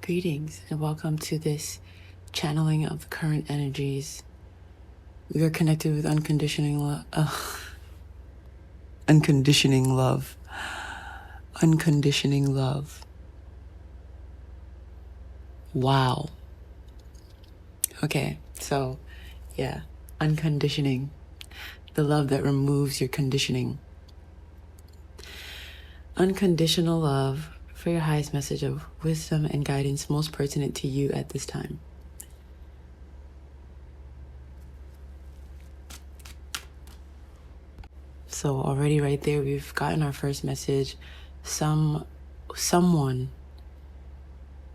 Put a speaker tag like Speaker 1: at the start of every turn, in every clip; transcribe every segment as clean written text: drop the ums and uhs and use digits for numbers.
Speaker 1: Greetings and welcome to this channeling of the current energies. We are connected with unconditioning love. Unconditioning love. Unconditioning love. Wow. Okay, so yeah, unconditioning. The love that removes your conditioning. Unconditional love for your highest message of wisdom and guidance most pertinent to you at this time. So already right there, we've gotten our first message. Someone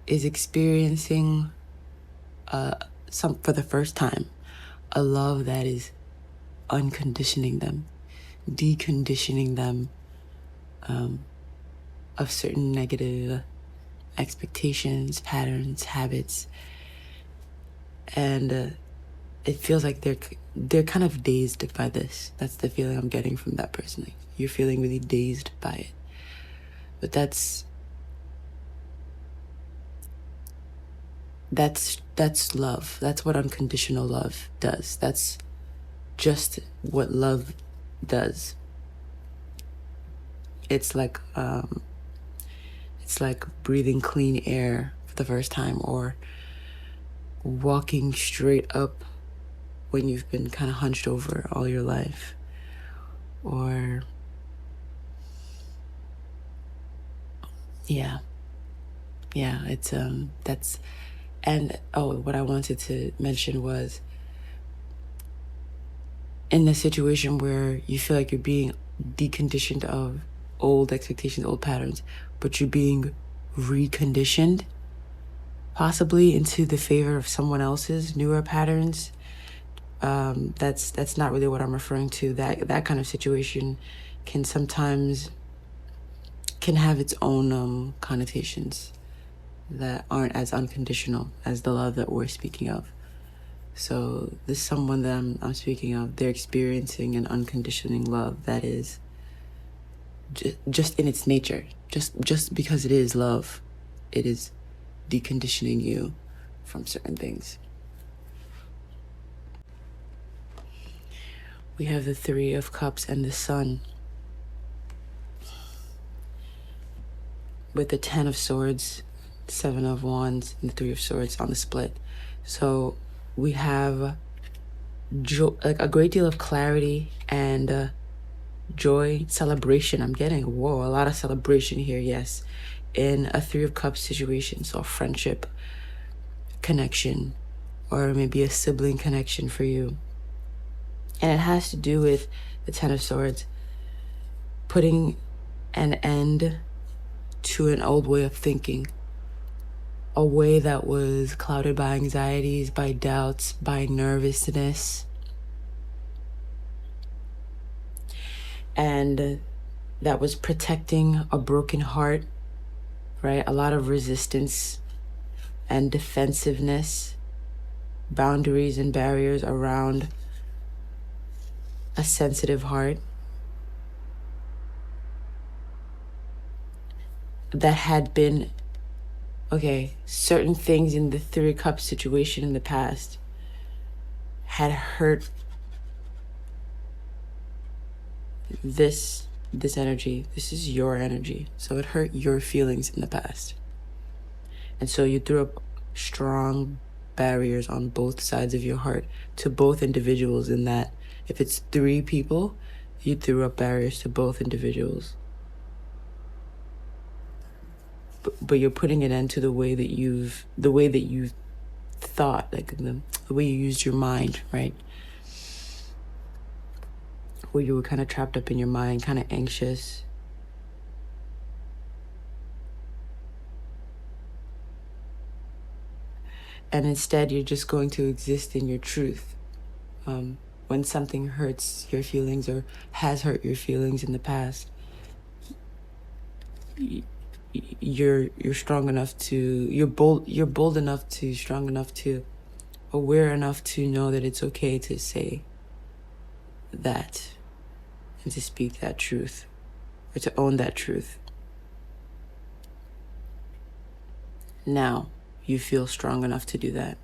Speaker 1: is experiencing for the first time, a love that is unconditioning them, deconditioning them of certain negative expectations, patterns, habits, and it feels like they're kind of dazed by this. That's the feeling I'm getting from that person. Like, you're feeling really dazed by it, but that's love. That's what unconditional love does. That's just what love does. It's like breathing clean air for the first time, or walking straight up when you've been kind of hunched over all your life, or yeah, it's that's. And what I wanted to mention was, in the situation where you feel like you're being deconditioned of old expectations, old patterns, but you're being reconditioned possibly into the favor of someone else's newer patterns. That's not really what I'm referring to. That kind of situation can sometimes have its own connotations that aren't as unconditional as the love that we're speaking of. So this someone that I'm speaking of, they're experiencing an unconditioning love that is just in its nature, just because it is love, it is deconditioning you from certain things. We have the Three of Cups and the Sun, with the Ten of Swords, Seven of Wands, and the Three of Swords on the split. So we have a great deal of clarity and joy, celebration. I'm getting a lot of celebration here, yes, in a Three of Cups situation. So a friendship connection, or maybe a sibling connection for you. And it has to do with the Ten of Swords, putting an end to an old way of thinking, a way that was clouded by anxieties, by doubts, by nervousness. And that was protecting a broken heart, right? A lot of resistance and defensiveness, boundaries and barriers around a sensitive heart that had been, certain things in the Three of Cups situation in the past had hurt this energy. This is your energy. So it hurt your feelings in the past. And so you threw up strong barriers on both sides of your heart to both individuals, in that if it's three people, you threw up barriers to both individuals. But you're putting an end to the way that you thought, like the way you used your mind, right? Where you were kind of trapped up in your mind, kind of anxious. And instead, you're just going to exist in your truth. When something hurts your feelings or has hurt your feelings in the past, you're strong enough to, you're bold enough to, strong enough to, aware enough to know that it's okay to say that and to speak that truth, or to own that truth. Now, you feel strong enough to do that.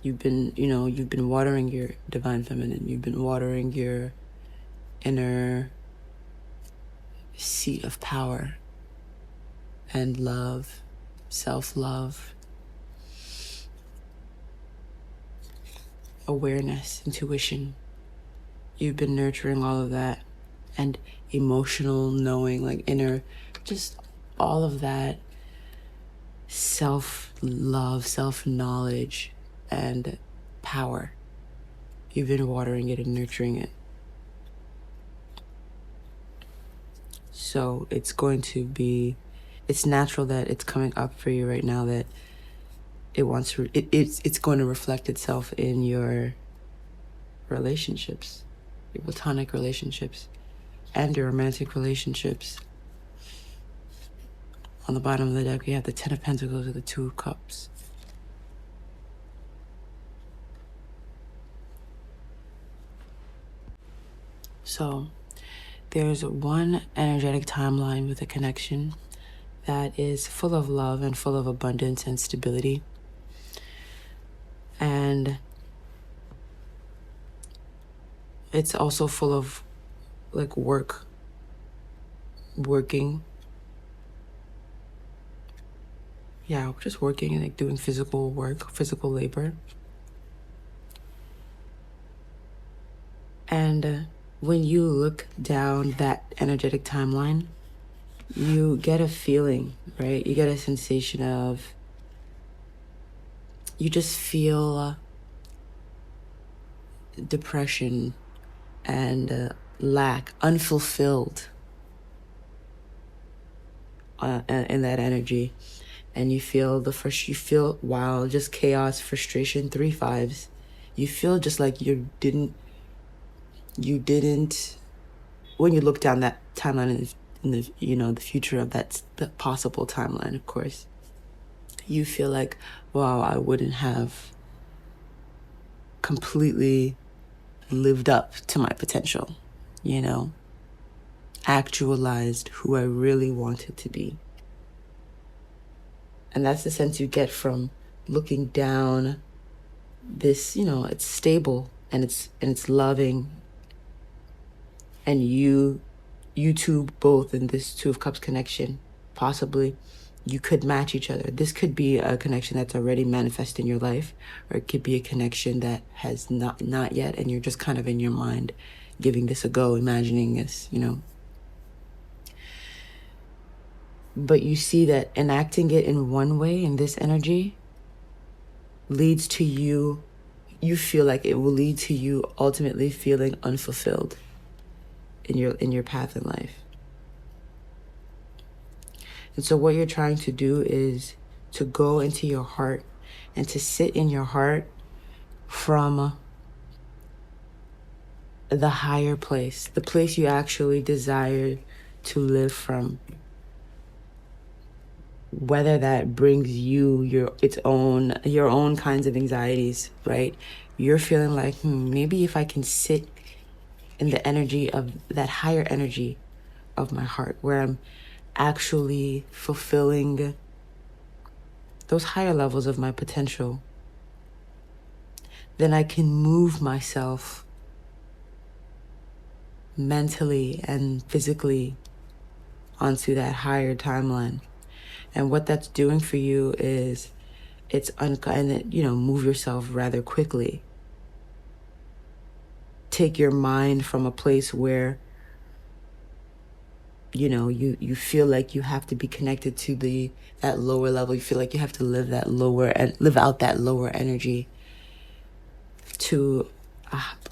Speaker 1: You've been watering your divine feminine. You've been watering your inner seat of power and love, self-love, awareness, intuition. You've been nurturing all of that, and emotional knowing, like inner, just all of that self-love, self-knowledge, and power. You've been watering it and nurturing it. So it's natural that it's coming up for you right now, that it's going to reflect itself in your relationships, your platonic relationships, and your romantic relationships. On the bottom of the deck, we have the Ten of Pentacles with the Two of Cups. So there's one energetic timeline with a connection that is full of love and full of abundance and stability. And it's also full of like working. Yeah, just working and like doing physical work, physical labor. And when you look down that energetic timeline, you get a feeling, right? You get a sensation of, you just feel depression and lack, unfulfilled in that energy. And you feel just chaos, frustration, 3 5s. You feel just like you didn't, when you look down that timeline in the future of the possible timeline, of course, you feel like, wow, I wouldn't have completely lived up to my potential, actualized who I really wanted to be. And that's the sense you get from looking down this, it's stable and it's loving. And you two both in this Two of Cups connection, possibly you could match each other. This could be a connection that's already manifested in your life, or it could be a connection that has not yet, and you're just kind of in your mind giving this a go, imagining this, But you see that enacting it in one way, in this energy, leads to you feel like it will lead to you ultimately feeling unfulfilled in your path in life. And so what you're trying to do is to go into your heart and to sit in your heart from the higher place, the place you actually desire to live from. Whether that brings you your own kinds of anxieties, right? You're feeling like, maybe if I can sit in the energy of that higher energy of my heart, where I'm actually fulfilling those higher levels of my potential, then I can move myself mentally and physically onto that higher timeline. And what that's doing for you is move yourself rather quickly. Take your mind from a place where you feel like you have to be connected to that lower level. You feel like you have to live out that lower energy to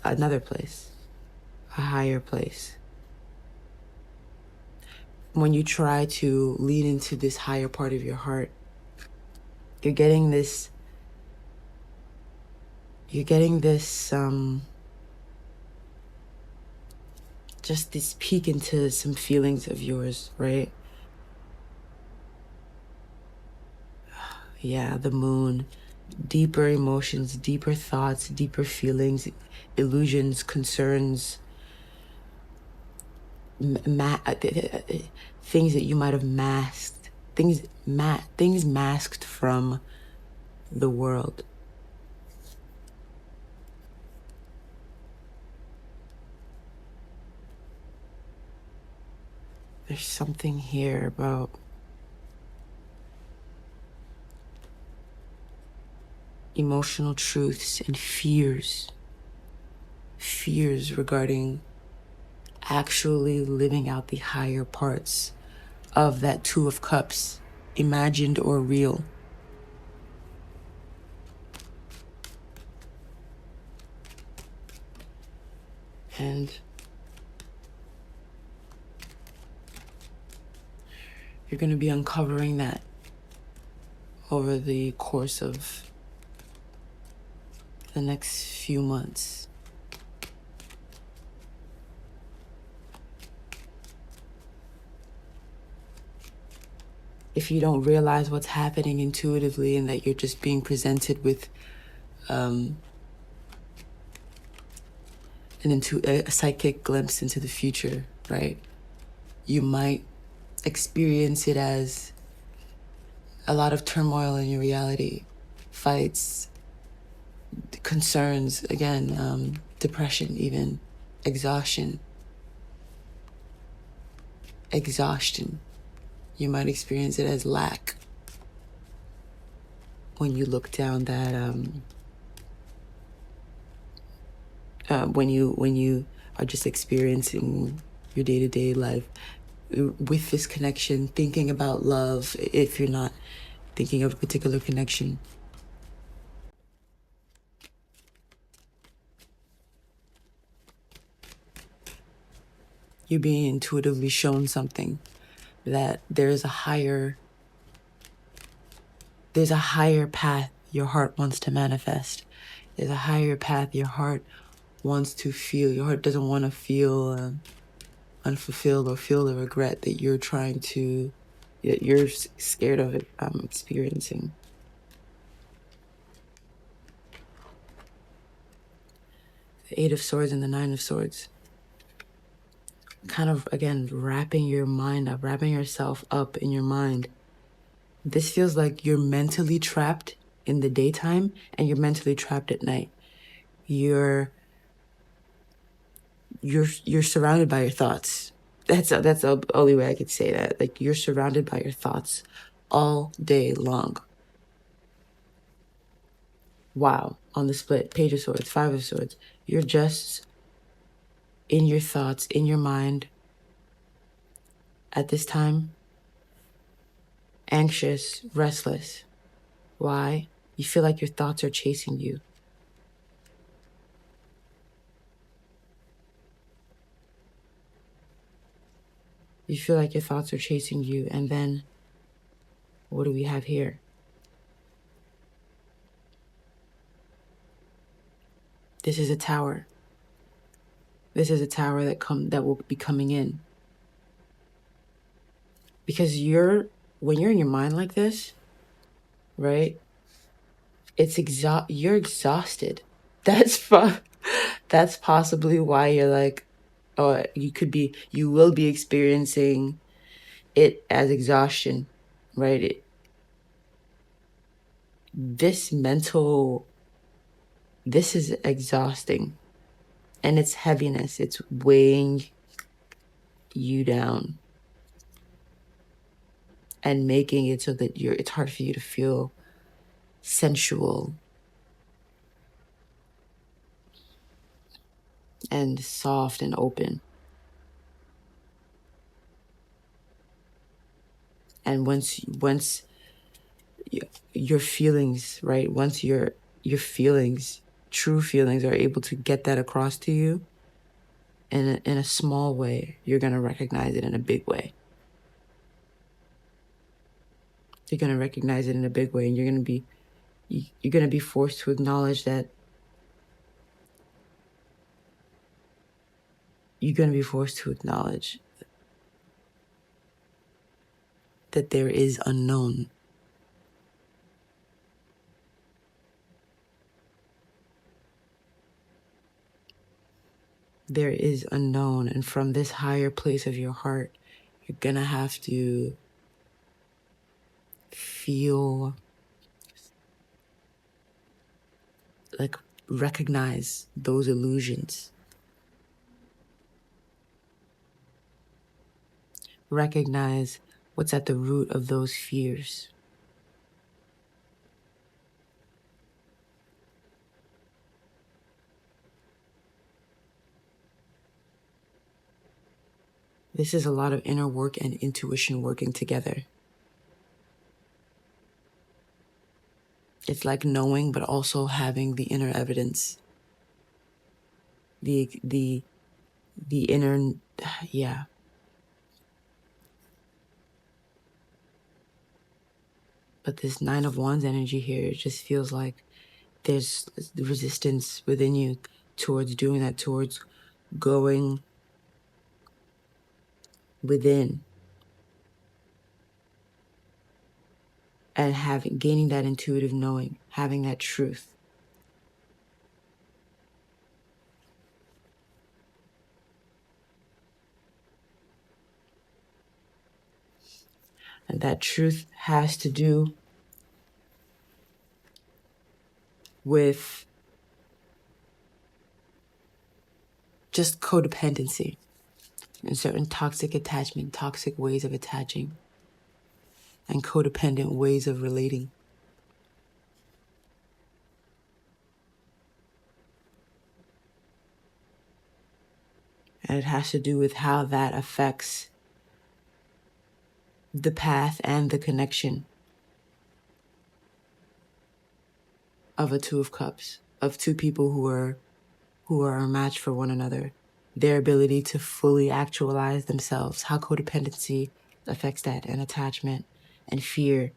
Speaker 1: another place, a higher place. When you try to lean into this higher part of your heart, you're getting this just this peek into some feelings of yours, right? Yeah, the moon, deeper emotions, deeper thoughts, deeper feelings, illusions, concerns, things that you might have masked, things masked from the world. There's something here about emotional truths and fears regarding actually living out the higher parts of that Two of Cups, imagined or real. And you're going to be uncovering that over the course of the next few months. If you don't realize what's happening intuitively and that you're just being presented with a psychic glimpse into the future, right? You might experience it as a lot of turmoil in your reality, fights, concerns, again, depression, even exhaustion. You might experience it as lack when you look down that when you are just experiencing your day-to-day life with this connection, thinking about love, if you're not thinking of a particular connection. You're being intuitively shown something, that there's a higher path your heart wants to manifest. There's a higher path your heart wants to feel. Your heart doesn't want to feel unfulfilled or feel the regret that you're scared of it experiencing. The Eight of Swords and the Nine of Swords. Kind of, again, wrapping yourself up in your mind. This feels like you're mentally trapped in the daytime and you're mentally trapped at night. You're surrounded by your thoughts. That's the only way I could say that. Like, you're surrounded by your thoughts all day long. Wow. On the split, Page of Swords, Five of Swords. You're just in your thoughts, in your mind at this time. Anxious, restless. Why? You feel like your thoughts are chasing you. You feel like your thoughts are chasing you. And then, what do we have here? This is a tower. This is a tower that will be coming in. Because when you're in your mind like this, right? You're exhausted. That's possibly why you're like, oh, you will be experiencing it as exhaustion, right? This is exhausting, and it's heaviness. It's weighing you down and making it so that it's hard for you to feel sensual and soft and open. And once your feelings, right? Once your feelings, true feelings, are able to get that across to you in a small way, you're gonna recognize it in a big way. You're gonna recognize it in a big way, and you're gonna be forced to acknowledge that. You're gonna be forced to acknowledge that there is unknown. there is unknown. And from this higher place of your heart, you're going to have to feel, like, recognize those illusions. Recognize what's at the root of those fears. This is a lot of inner work and intuition working together. It's like knowing, but also having the inner evidence. The inner, yeah. But this Nine of Wands energy here, it just feels like there's resistance within you towards doing that, towards going within and gaining that intuitive knowing, having that truth. And that truth has to do with just codependency and certain toxic attachment, toxic ways of attaching, and codependent ways of relating. And it has to do with how that affects the path and the connection of a Two of Cups, of two people who are a match for one another, their ability to fully actualize themselves, how codependency affects that, and attachment and fear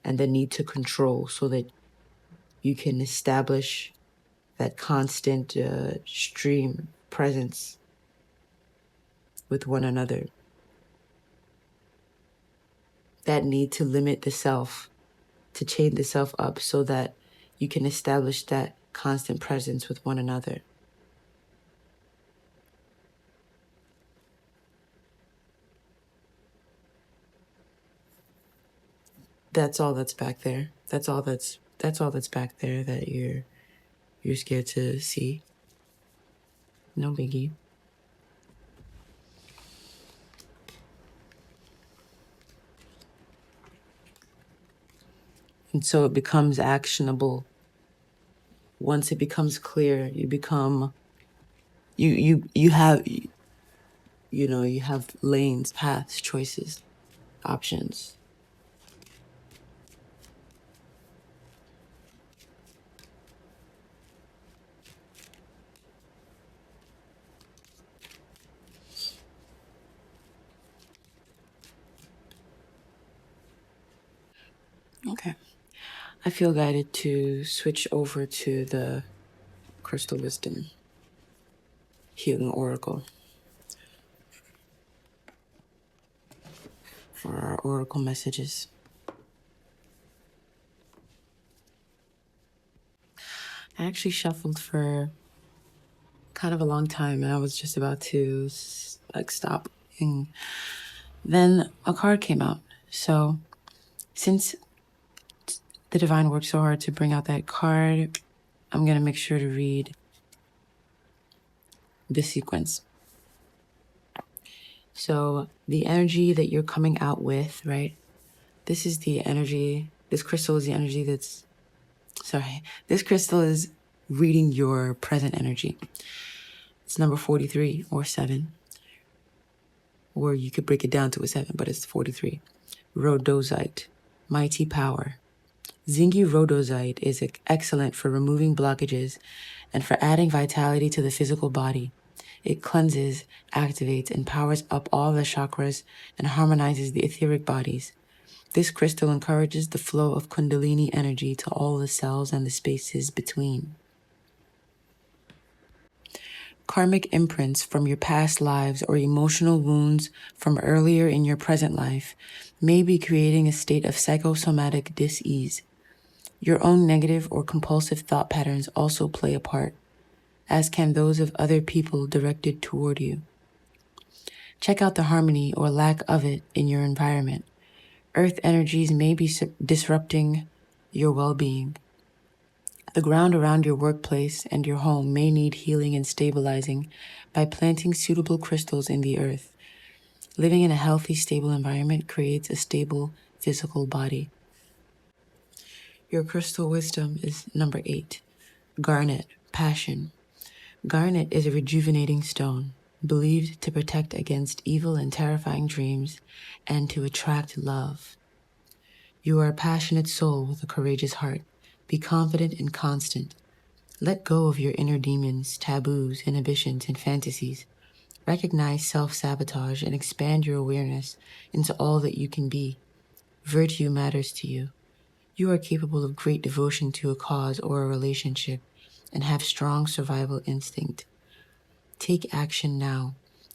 Speaker 1: and the need to control so that you can establish that constant stream presence with one another. That need to limit the self, to chain the self up so that you can establish that constant presence with one another. That's all that's back there. That's all that's back there that you're scared to see. No biggie. And so it becomes actionable. Once it becomes clear, you become, you have, you have lanes, paths, choices, options. Okay. I feel guided to switch over to the Crystal Wisdom Healing Oracle for our oracle messages. I actually shuffled for kind of a long time and I was just about to stop. And then a card came out. So since the divine worked so hard to bring out that card, I'm going to make sure to read the sequence. So the energy that you're coming out with, right? This is the energy, this crystal is the energy this crystal is reading your present energy. It's number 43 or 7. Or you could break it down to a 7, but it's 43. Rhodosite, mighty power. Zingy rhodosite is excellent for removing blockages and for adding vitality to the physical body. It cleanses, activates, and powers up all the chakras and harmonizes the etheric bodies. This crystal encourages the flow of Kundalini energy to all the cells and the spaces between. Karmic imprints from your past lives or emotional wounds from earlier in your present life may be creating a state of psychosomatic dis-ease. Your own negative or compulsive thought patterns also play a part. as can those of other people directed toward you. Check out the harmony or lack of it in your environment. Earth energies may be disrupting your well-being. The ground around your workplace and your home may need healing and stabilizing by planting suitable crystals in the earth. Living in a healthy, stable environment creates a stable physical body. Your crystal wisdom is number 8. Garnet, passion. Garnet is a rejuvenating stone, believed to protect against evil and terrifying dreams and to attract love. You are a passionate soul with a courageous heart. Be confident and constant. Let go of your inner demons, taboos, inhibitions, and fantasies. Recognize self-sabotage and expand your awareness into all that you can be. Virtue matters to you. You are capable of great devotion to a cause or a relationship and have strong survival instinct. Take action now.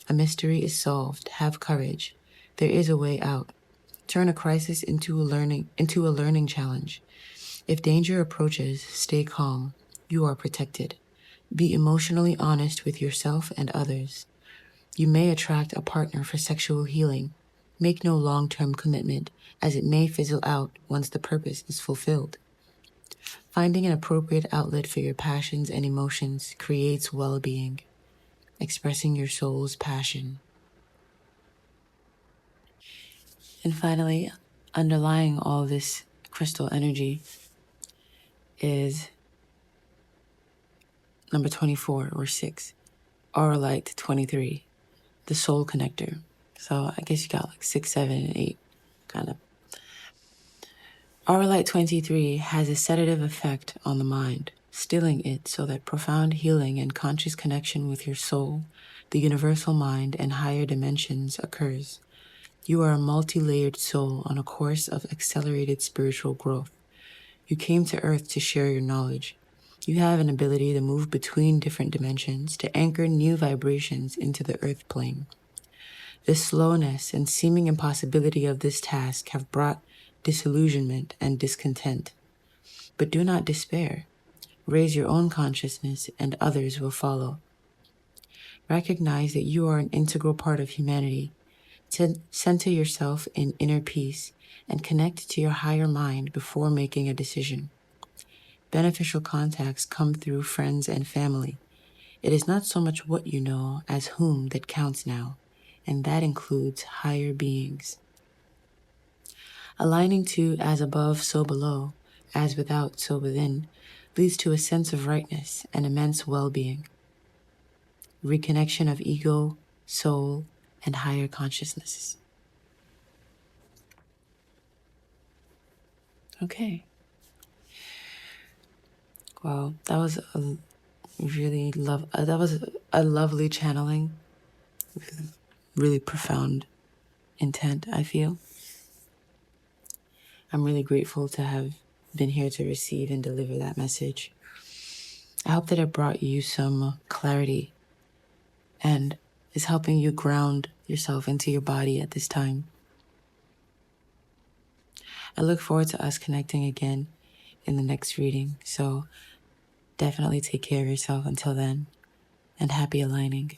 Speaker 1: A mystery is solved. Have courage. There is a way out. Turn a crisis into a learning challenge. If danger approaches, stay calm. You are protected. Be emotionally honest with yourself and others. You may attract a partner for sexual healing. Make no long-term commitment, as it may fizzle out once the purpose is fulfilled. Finding an appropriate outlet for your passions and emotions creates well-being. Expressing your soul's passion. And finally, underlying all this crystal energy is number 24 or 6, Auralite 23, the soul connector. So I guess you got like 6, 7, and 8, kind of. Auralite 23 has a sedative effect on the mind, stilling it so that profound healing and conscious connection with your soul, the universal mind, and higher dimensions occurs. You are a multi-layered soul on a course of accelerated spiritual growth. You came to Earth to share your knowledge. You have an ability to move between different dimensions, to anchor new vibrations into the Earth plane. The slowness and seeming impossibility of this task have brought disillusionment and discontent. But do not despair. Raise your own consciousness and others will follow. Recognize that you are an integral part of humanity. Center yourself in inner peace and connect to your higher mind before making a decision. Beneficial contacts come through friends and family. It is not so much what you know as whom that counts now, and that includes higher beings. Aligning to as above, so below, as without, so within, leads to a sense of rightness and immense well-being. Reconnection of ego, soul, and higher consciousness. Okay. Well, that was a lovely channeling, with really profound intent, I feel. I'm really grateful to have been here to receive and deliver that message. I hope that it brought you some clarity and is helping you ground yourself into your body at this time. I look forward to us connecting again in the next reading, so definitely take care of yourself until then, and happy aligning.